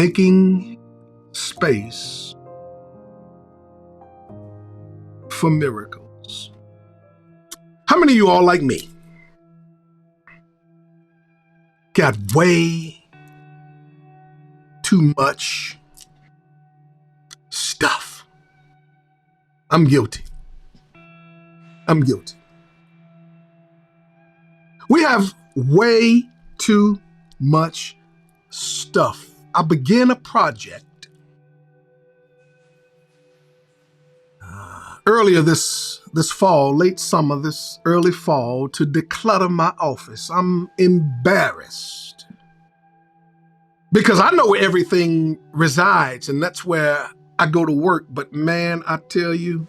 making space for miracles. How many of you all like me got way too much stuff? I'm guilty. We have way too much stuff. I began a project earlier this fall, late summer, this early fall, to declutter my office. I'm embarrassed because I know where everything resides, and that's where I go to work. But man, I tell you,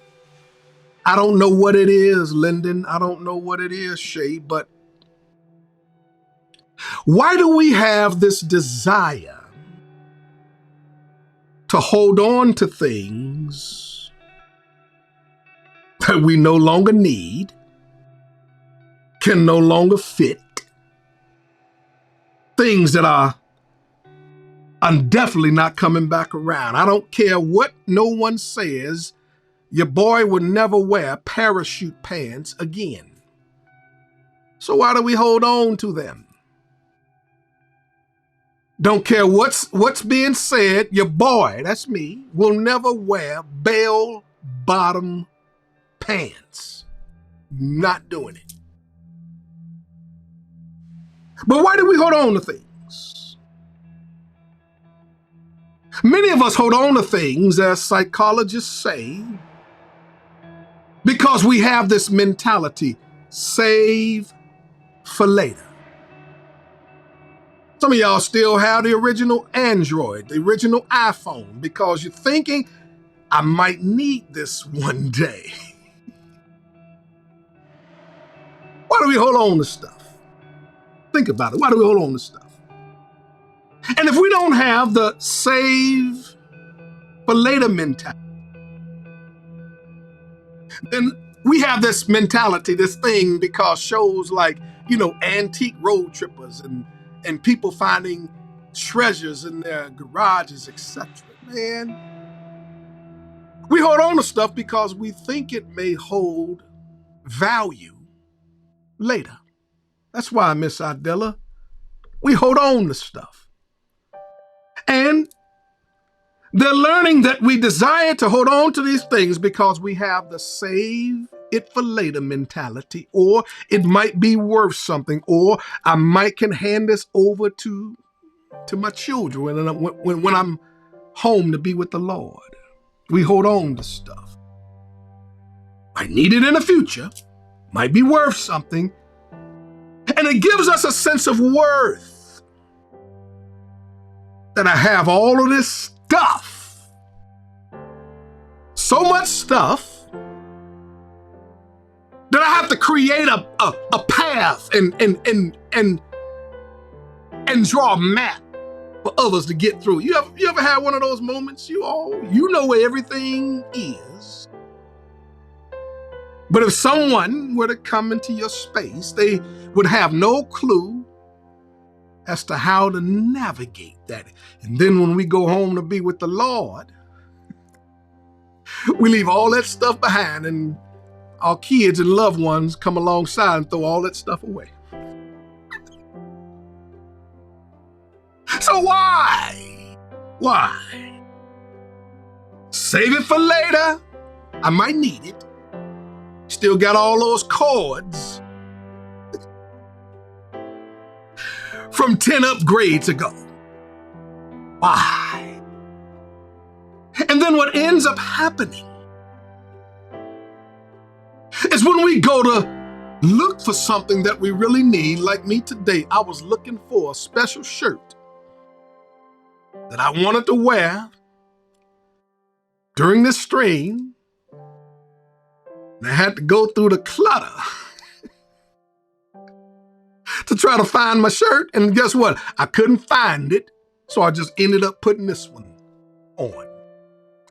I don't know what it is, Lyndon. I don't know what it is, Shay, but why do we have this desire to hold on to things that we no longer need, can no longer fit, things that are definitely not coming back around? I don't care what no one says, your boy will never wear parachute pants again. So why do we hold on to them? Don't care what's being said, your boy, that's me, will never wear bell-bottom pants. Not doing it. But why do we hold on to things? Many of us hold on to things, as psychologists say, because we have this mentality, save for later. Some of y'all still have the original Android, the original iPhone, because you're thinking, I might need this one day. Why do we hold on to stuff? Think about it. Why do we hold on to stuff? And if we don't have the save for later mentality, then we have this mentality, this thing, because shows like, Antique Road Trippers and people finding treasures in their garages, etc. Man, we hold on to stuff because we think it may hold value later. That's why, Miss Adela, we hold on to stuff. And they're learning that we desire to hold on to these things because we have the save it for later mentality, or it might be worth something, or I might can hand this over to my children when I'm home to be with the Lord. We hold on to stuff. Might need it in the future, might be worth something, and it gives us a sense of worth that I have all of this stuff. So much stuff that I have to create a path and draw a map for others to get through. You ever had one of those moments? You know where everything is. But if someone were to come into your space, they would have no clue as to how to navigate that. And then when we go home to be with the Lord, we leave all that stuff behind, and our kids and loved ones come alongside and throw all that stuff away. So why? Save it for later. I might need it. Still got all those cords from 10 upgrades ago. Why? And then what ends up happening is when we go to look for something that we really need, like me today, I was looking for a special shirt that I wanted to wear during this stream, and I had to go through the clutter to try to find my shirt, and guess what? I couldn't find it, so I just ended up putting this one on.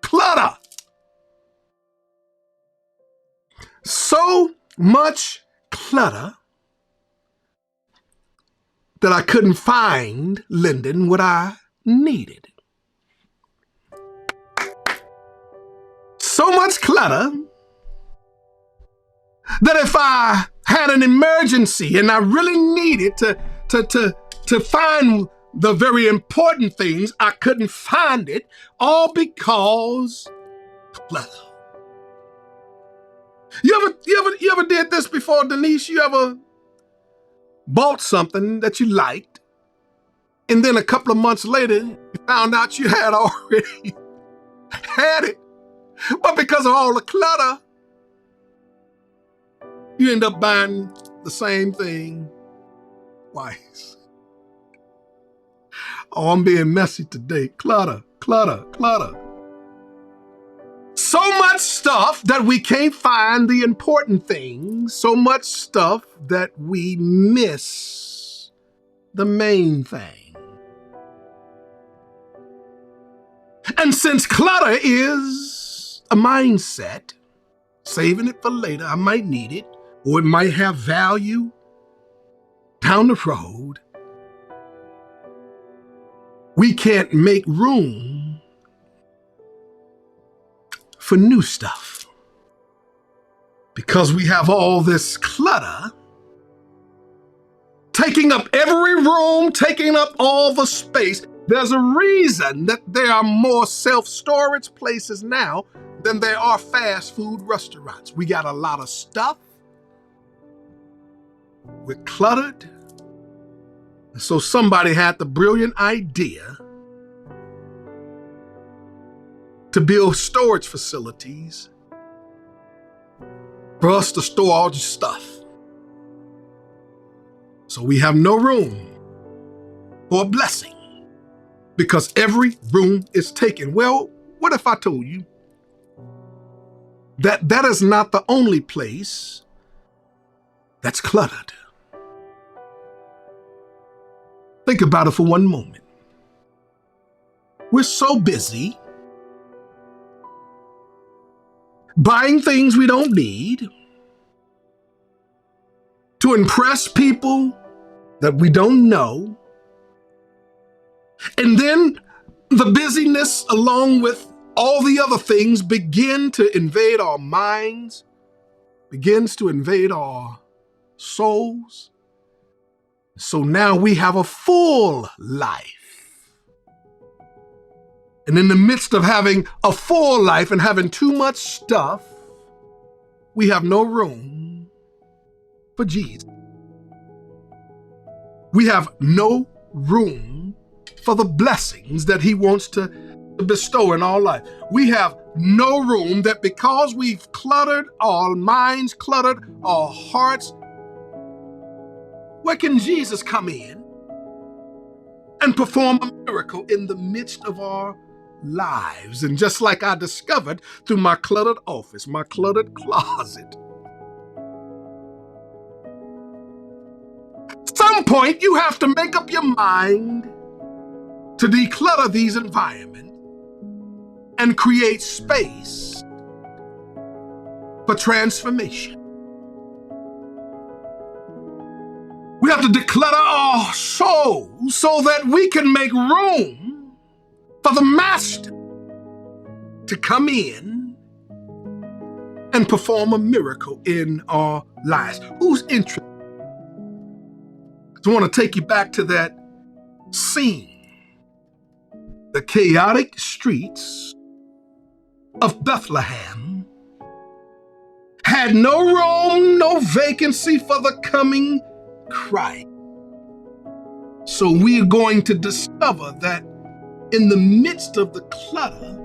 Clutter! So much clutter that I couldn't find, Lyndon, what I needed. So much clutter that if I had an emergency and I really needed to find the very important things, I couldn't find it, all because clutter. You ever did this before, Denise? You ever bought something that you liked, and then a couple of months later, you found out you had already had it, but because of all the clutter, you end up buying the same thing twice. Oh, I'm being messy today. Clutter, clutter, clutter. So much stuff that we can't find the important things. So much stuff that we miss the main thing. And since clutter is a mindset, saving it for later, I might need it, or it might have value down the road, we can't make room for new stuff because we have all this clutter taking up every room, taking up all the space. There's a reason that there are more self-storage places now than there are fast food restaurants. We got a lot of stuff. We're cluttered. So somebody had the brilliant idea to build storage facilities for us to store all the stuff. So we have no room for a blessing because every room is taken. Well, what if I told you that that is not the only place that's cluttered? Think about it for one moment. We're so busy buying things we don't need to impress people that we don't know. And then the busyness, along with all the other things, begin to invade our minds, begins to invade our souls. So now we have a full life. And in the midst of having a full life and having too much stuff, we have no room for Jesus. We have no room for the blessings that he wants to bestow in our life. We have no room that because we've cluttered our minds, cluttered our hearts, where can Jesus come in and perform a miracle in the midst of our lives? And just like I discovered through my cluttered office, my cluttered closet, at some point you have to make up your mind to declutter these environments and create space for transformation. We have to declutter our souls so that we can make room for the Master to come in and perform a miracle in our lives. Who's interested? I want to take you back to that scene. The chaotic streets of Bethlehem had no room, no vacancy for the coming Christ. So we are going to discover that in the midst of the clutter,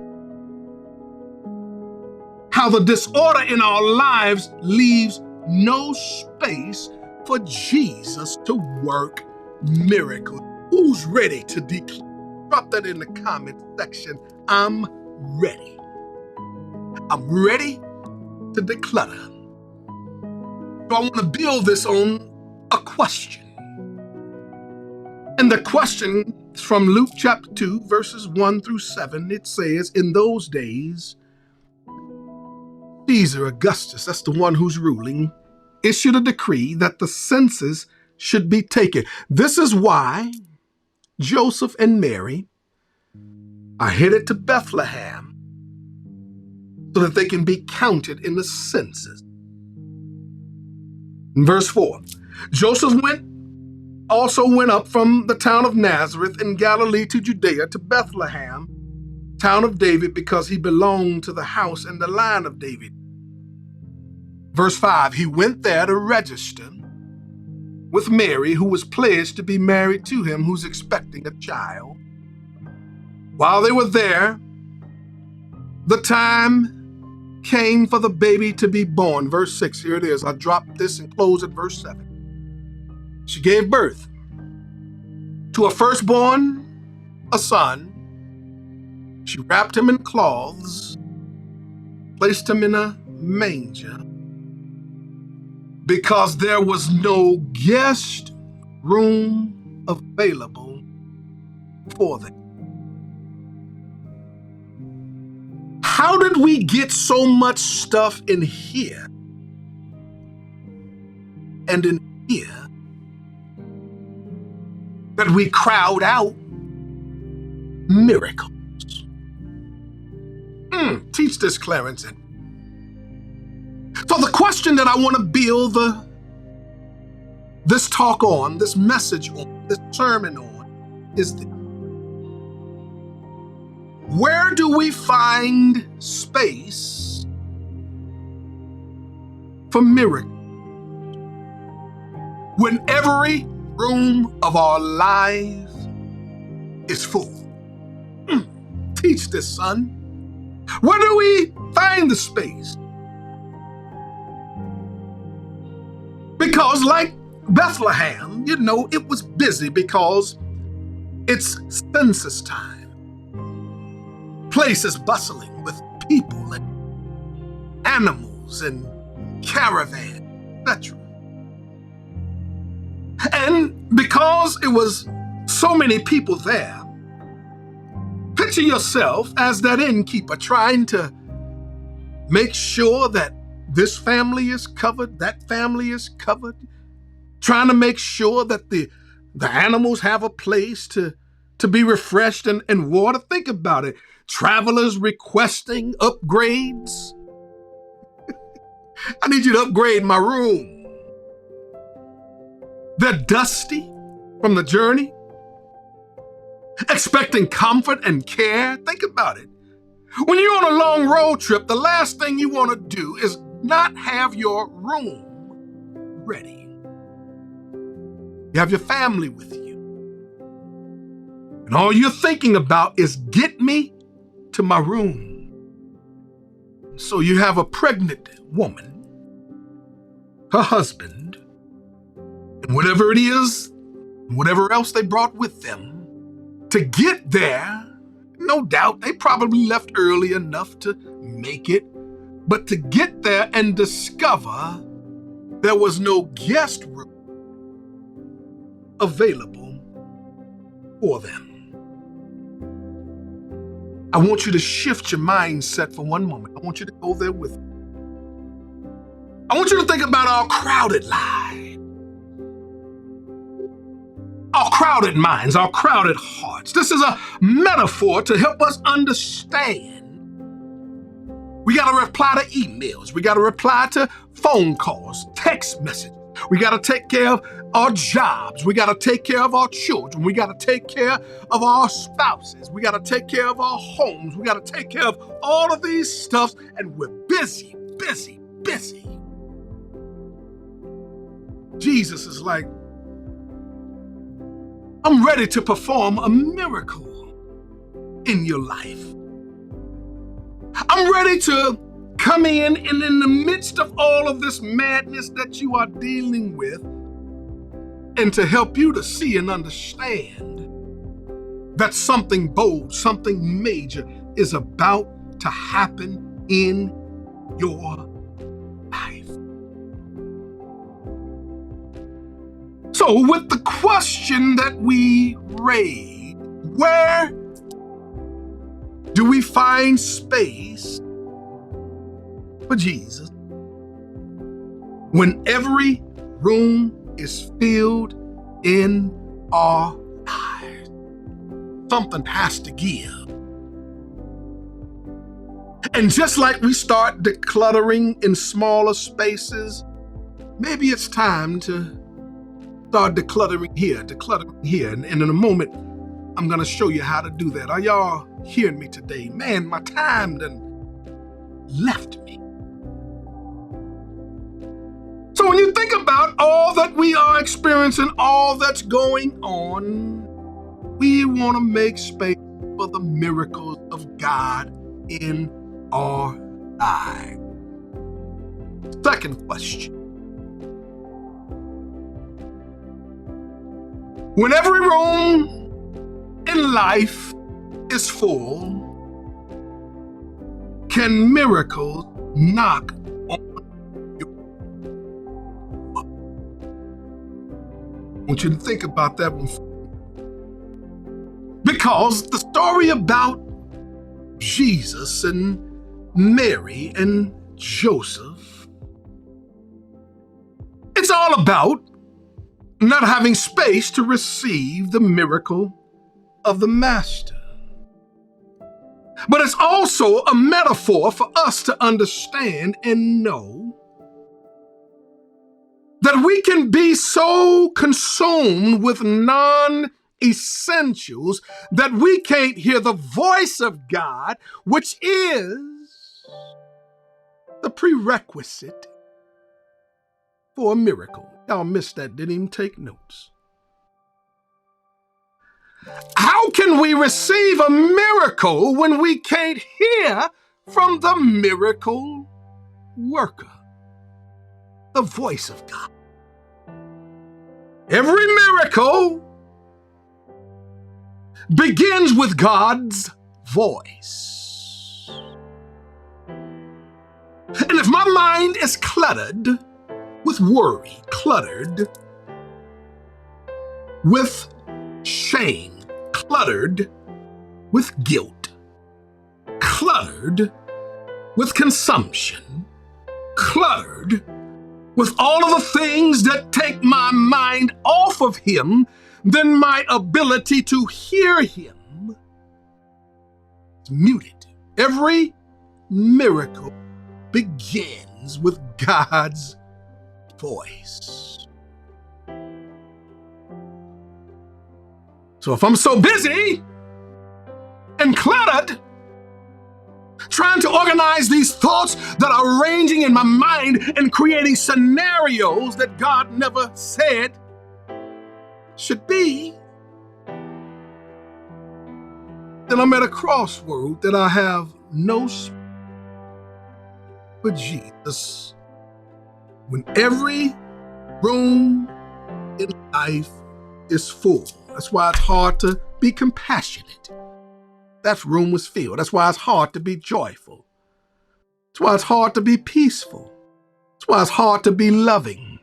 how the disorder in our lives leaves no space for Jesus to work miracles. Who's ready to declutter? Drop that in the comment section. I'm ready. I'm ready to declutter. So I want to build this on a question. And the question is from Luke chapter 2, verses 1 through 7. It says, in those days, Caesar Augustus, that's the one who's ruling, issued a decree that the census should be taken. This is why Joseph and Mary are headed to Bethlehem so that they can be counted in the census. In verse 4, Joseph also went up from the town of Nazareth in Galilee to Judea to Bethlehem, town of David, because he belonged to the house and the line of David. Verse 5, he went there to register with Mary, who was pledged to be married to him, who's expecting a child. While they were there, the time came for the baby to be born. Verse 6, here it is. I dropped this and close at verse 7. She gave birth to a firstborn, a son. She wrapped him in cloths, placed him in a manger, because there was no guest room available for them. How did we get so much stuff in here and in here that we crowd out miracles? Teach this, Clarence. So the question that I want to build this talk on, this message on, this sermon on, is this. Where do we find space for miracles when every room of our life is full? Teach this, son. Where do we find the space? Because like Bethlehem, it was busy because it's census time. Place is bustling with people and animals and caravans, etc. And because it was so many people there, picture yourself as that innkeeper trying to make sure that this family is covered, that family is covered, trying to make sure that the animals have a place to be refreshed and water. Think about it. Travelers requesting upgrades. I need you to upgrade my room. They're dusty from the journey, expecting comfort and care. Think about it. When you're on a long road trip, the last thing you want to do is not have your room ready. You have your family with you. And all you're thinking about is get me to my room. So you have a pregnant woman, her husband, and whatever it is, whatever else they brought with them, to get there. No doubt they probably left early enough to make it, but to get there and discover there was no guest room available for them. I want you to shift your mindset for one moment. I want you to go there with me. I want you to think about our crowded lives, our crowded minds, our crowded hearts. This is a metaphor to help us understand. We got to reply to emails. We got to reply to phone calls, text messages. We got to take care of our jobs. We got to take care of our children. We got to take care of our spouses. We got to take care of our homes. We got to take care of all of these stuff. And we're busy, busy, busy. Jesus is like, I'm ready to perform a miracle in your life. I'm ready to come in and in the midst of all of this madness that you are dealing with, and to help you to see and understand that something bold, something major is about to happen in your life. So with the question that we raised, where do we find space for Jesus when every room is filled in our lives? Something has to give. And just like we start decluttering in smaller spaces, maybe it's time to start decluttering here. And in a moment, I'm going to show you how to do that. Are y'all hearing me today? Man, my time done left me. So when you think about all that we are experiencing, all that's going on, we want to make space for the miracles of God in our lives. Second question. When every room in life is full, can miracles knock on your door? I want you to think about that one. Because the story about Jesus and Mary and Joseph, it's all about not having space to receive the miracle of the Master. But it's also a metaphor for us to understand and know that we can be so consumed with non-essentials that we can't hear the voice of God, which is the prerequisite for a miracle. Y'all missed that, didn't even take notes. How can we receive a miracle when we can't hear from the miracle worker, the voice of God? Every miracle begins with God's voice. And if my mind is cluttered with worry, cluttered with shame, cluttered with guilt, cluttered with consumption, cluttered with all of the things that take my mind off of Him, then my ability to hear Him is muted. Every miracle begins with God's voice. So if I'm so busy and cluttered, trying to organize these thoughts that are ranging in my mind and creating scenarios that God never said should be, then I'm at a crossroad that I have no space for Jesus. When every room in life is full. That's why it's hard to be compassionate. That room was filled. That's why it's hard to be joyful. That's why it's hard to be peaceful. That's why it's hard to be loving.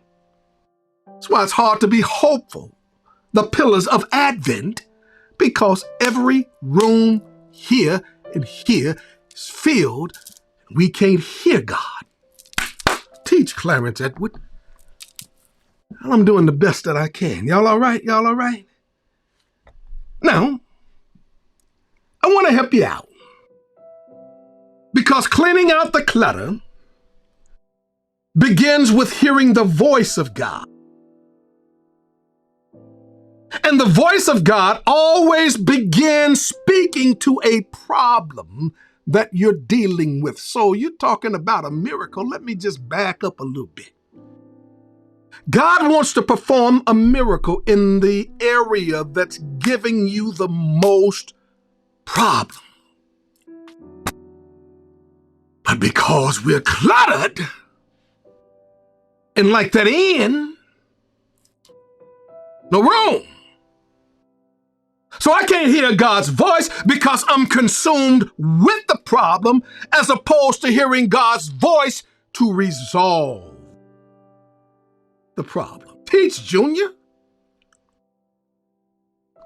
That's why it's hard to be hopeful. The pillars of Advent, because every room here and here is filled. We can't hear God. Teach, Clarence Edward. I'm doing the best that I can. Y'all all right? Y'all all right? Now, I want to help you out. Because cleaning out the clutter begins with hearing the voice of God. And the voice of God always begins speaking to a problem that you're dealing with. So you're talking about a miracle. Let me just back up a little bit. God wants to perform a miracle in the area that's giving you the most problem. But because we're cluttered and like that in, no room. So I can't hear God's voice because I'm consumed with the problem as opposed to hearing God's voice to resolve the problem. Teach, Junior.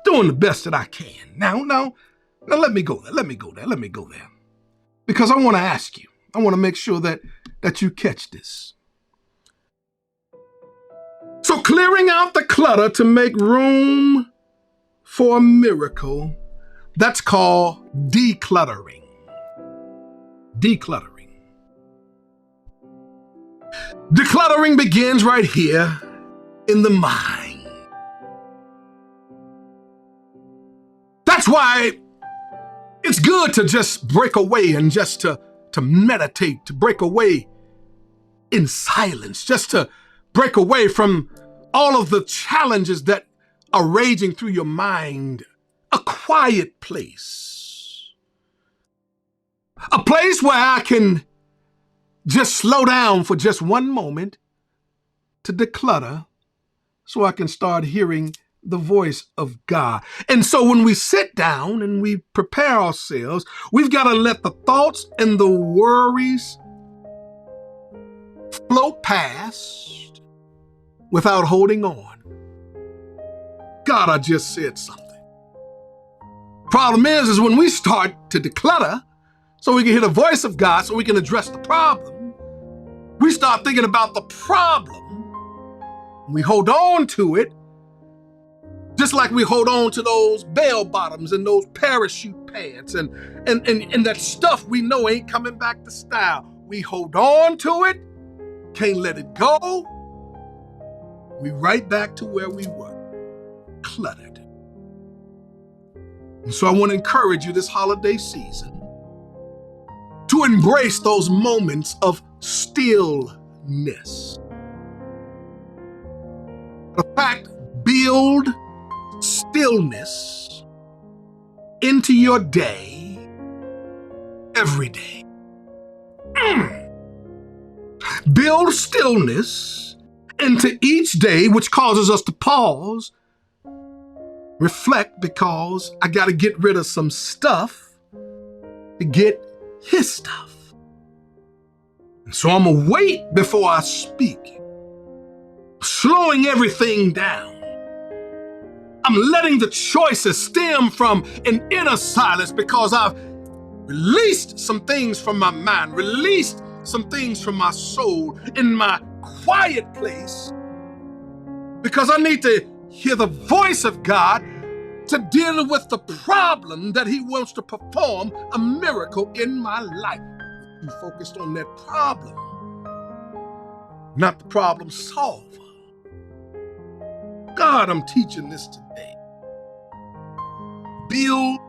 Doing the best that I can. Now let me go there. Because I want to ask you. I want to make sure that you catch this. So clearing out the clutter to make room for a miracle, that's called decluttering. Decluttering. Decluttering begins right here in the mind. That's why it's good to just break away and just to meditate, to break away in silence, just to break away from all of the challenges that are raging through your mind. A quiet place. A place where I can just slow down for just one moment to declutter so I can start hearing the voice of God. And so when we sit down and we prepare ourselves, we've got to let the thoughts and the worries float past without holding on. God, I just said something. Problem is when we start to declutter so we can hear the voice of God, so we can address the problem, we start thinking about the problem. We hold on to it just like we hold on to those bell bottoms and those parachute pants and that stuff we know ain't coming back to style. We hold on to it, can't let it go. We right back to where we were, cluttered. And so I want to encourage you this holiday season to embrace those moments of stillness. In fact, build stillness into your day every day. Build stillness into each day, which causes us to pause, reflect, because I got to get rid of some stuff to get his stuff. And so I'm going to wait before I speak, slowing everything down. I'm letting the choices stem from an inner silence because I've released some things from my mind, released some things from my soul in my quiet place because I need to hear the voice of God to deal with the problem that he wants to perform a miracle in my life. You focused on that problem, not the problem solver. God, I'm teaching this today. Build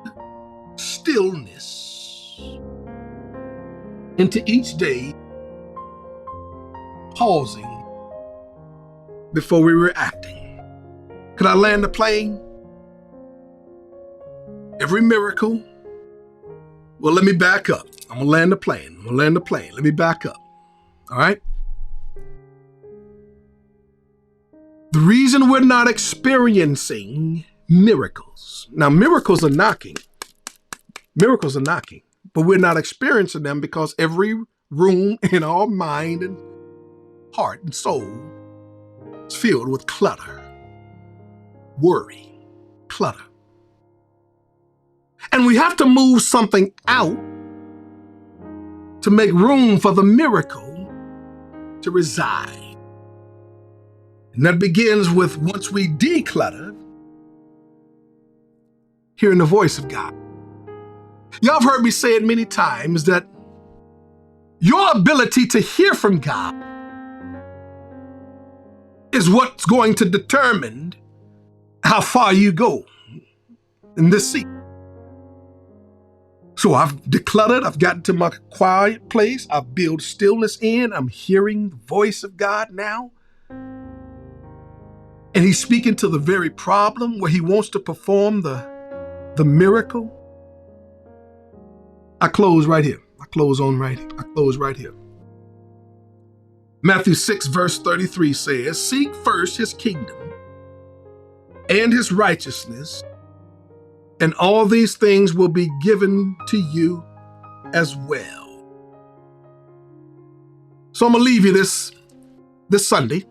stillness into each day, pausing before we're reacting. Could I land the plane? Every miracle. Well, let me back up. I'm going to land the plane. Let me back up. All right? The reason we're not experiencing miracles. Now, miracles are knocking. But we're not experiencing them because every room in our mind and heart and soul is filled with clutter, worry, clutter. And we have to move something out to make room for the miracle to reside. And that begins with, once we declutter, hearing the voice of God. Y'all have heard me say it many times that your ability to hear from God is what's going to determine how far you go in this season. So I've decluttered, I've gotten to my quiet place, I've built stillness in, I'm hearing the voice of God now. And he's speaking to the very problem where he wants to perform the miracle. I close right here. I close right here. Matthew 6 verse 33 says, "Seek first his kingdom and his righteousness, and all these things will be given to you as well." So I'm going to leave you this Sunday.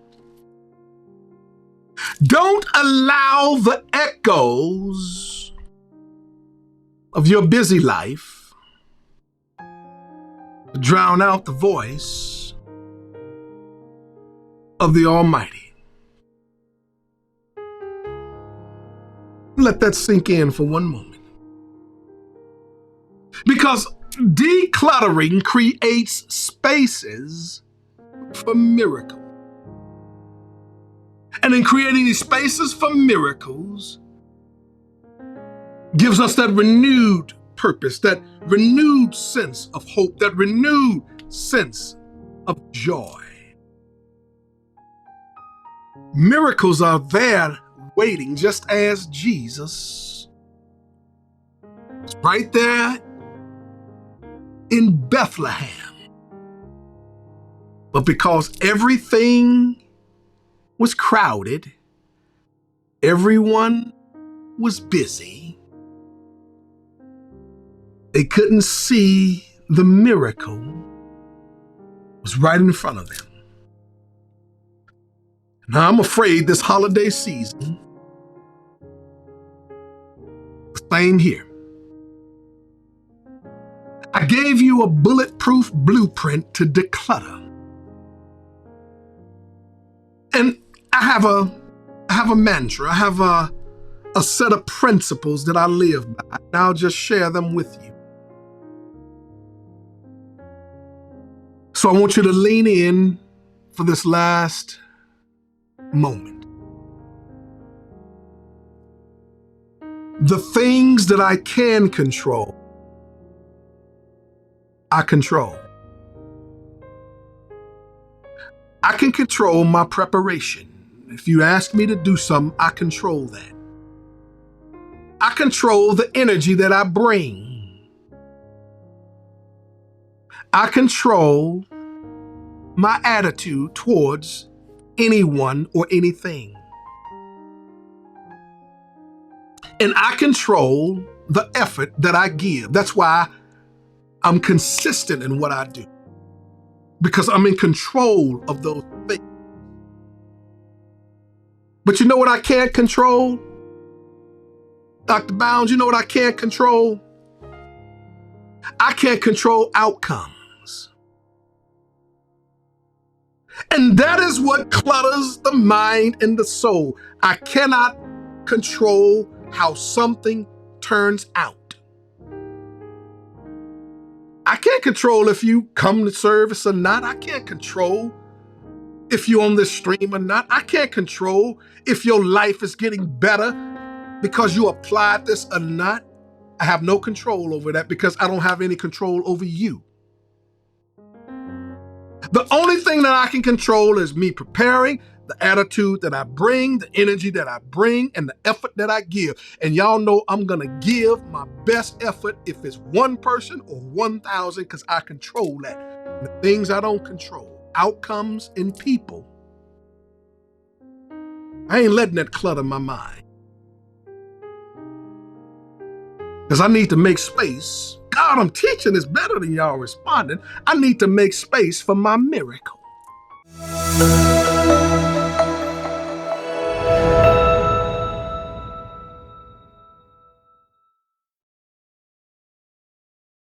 Don't allow the echoes of your busy life to drown out the voice of the Almighty. Let that sink in for one moment. Because Decluttering creates spaces for miracle. And in creating these spaces for miracles, gives us that renewed purpose, that renewed sense of hope, that renewed sense of joy. Miracles are there waiting, just as Jesus was right there in Bethlehem. But because everything was crowded, everyone was busy, they couldn't see the miracle was right in front of them. Now, I'm afraid this holiday season, the same here. I gave you a bulletproof blueprint to declutter. And I have a mantra, I have a set of principles that I live by. And I'll just share them with you. So I want you to lean in for this last moment. The things that I can control, I control. I can control my preparation. If you ask me to do something, I control that. I control the energy that I bring. I control my attitude towards anyone or anything. And I control the effort that I give. That's why I'm consistent in what I do, because I'm in control of those things. But you know what I can't control? Dr. Bounds, you know what I can't control? I can't control outcomes. And that is what clutters the mind and the soul. I cannot control how something turns out. I can't control if you come to service or not. I can't control if you're on this stream or not. I can't control if your life is getting better because you applied this or not. I have no control over that because I don't have any control over you. The only thing that I can control is me preparing, the attitude that I bring, the energy that I bring, and the effort that I give. And y'all know I'm going to give my best effort if it's one person or 1,000, because I control that. The things I don't control, outcomes and people, I ain't letting that clutter my mind. Because I need to make space. God, I'm teaching this better than y'all responding. I need to make space for my miracle.